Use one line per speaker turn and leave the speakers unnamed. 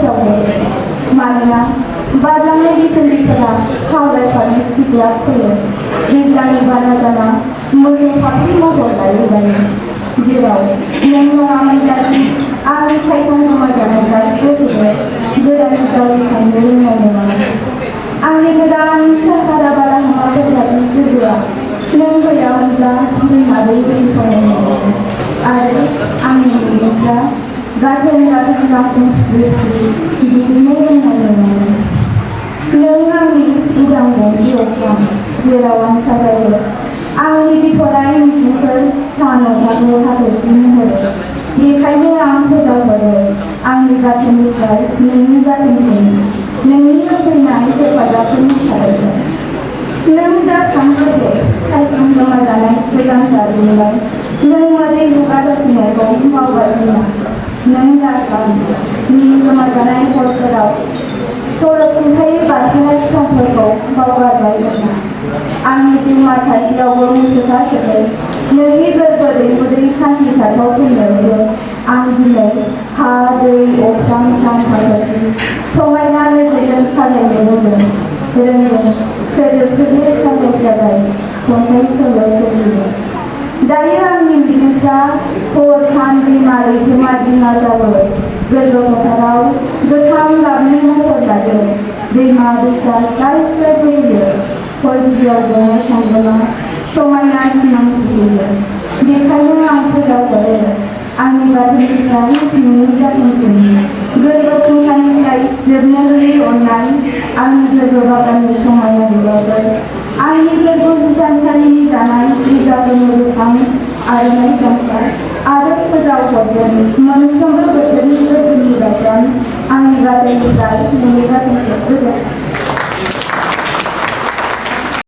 फोसावहरो मानोना बारलांनाय बिसोरफोरा खावलायफानो सिग्ला फैयो दैज्लांनि बाना जाना मोसौ फाख्रि महर लायो जेराव नों नङामोनब्लादि आंनि सायखं जमा जानाय गासैबो गोदान गावनि साननो रोंनाय नङा आंनि गोदान साखारा बालाहामाफोरबादि गोहोआ नों गैयामोनब्ला दैमा दै बोहैखानाय नङामोन आरो आंनि मेगनफ्रा गाथोन गाथोन गाथोन बिदिनो रोंनाय नङामोन नों आंनि उदां गंसे अख्रां जेराव आं साजायो आंनि बिथराय मिजिंफोर सान अखाखौ हाथरखि महरै बेखायनो आं फोजावहरो आंनि गाथोननिफ्राय नोंनि गाथोनसिम नोंनि फैनाय हेफाजाबफोरनि थाखाय नों दा सानफ्रोमबो सायखं जमा जानाय गोजान जारिमिनाव नों मोदै हगारहोफिननायखौ मावगासिनो नों दा नोंनि जमा जानाय हरफोराव सल'खुंथायै बारहोनाय समफोरखौ बावगारबाय नामा आंनि जिउमा थासेयावबो मुसुखा सोलै नोंनि गोरबो दैमुदै सान्थि सारथाव फैनायावसो आं दिनै हा दै अख्रां सान हाथरखि समायना नोजोरजों साजायनो रोंदों सोदोबफोरनि साजाय जाबाय खन्थाइ सल' सोरजिदों दायो आंनि मिजिंफ्रा हर सान दैमा लैथोमा दिङा जाबो गोजौ फोथाराव गोथां गाबनि महर लायो दैमा दैसा स्राय स्राय बोहैयो हरगिरियाव जोंनाय सानदोंमा समायना सिमां सुजुयो बेखायनो आं फोजावहरो आंनि गाथोननिफ्राय नोंनि गाथोनसिम गोरबो खुंथायनिफ्राय जोबनो गैयै अननाय आंनि गोरबो बागाननि समायना बिबारफोर आंनि गोरबो हिसानसालिनि दानाय बिजाबफोरनि गोथां आर'नाइ गामसा आरो फोजावहरगोन मोनफ्रोमबो बोथोरनि गोरबोनि बायगान आंनि गाथोननिफ्राय नोंनि गाथोनसिम गोजोन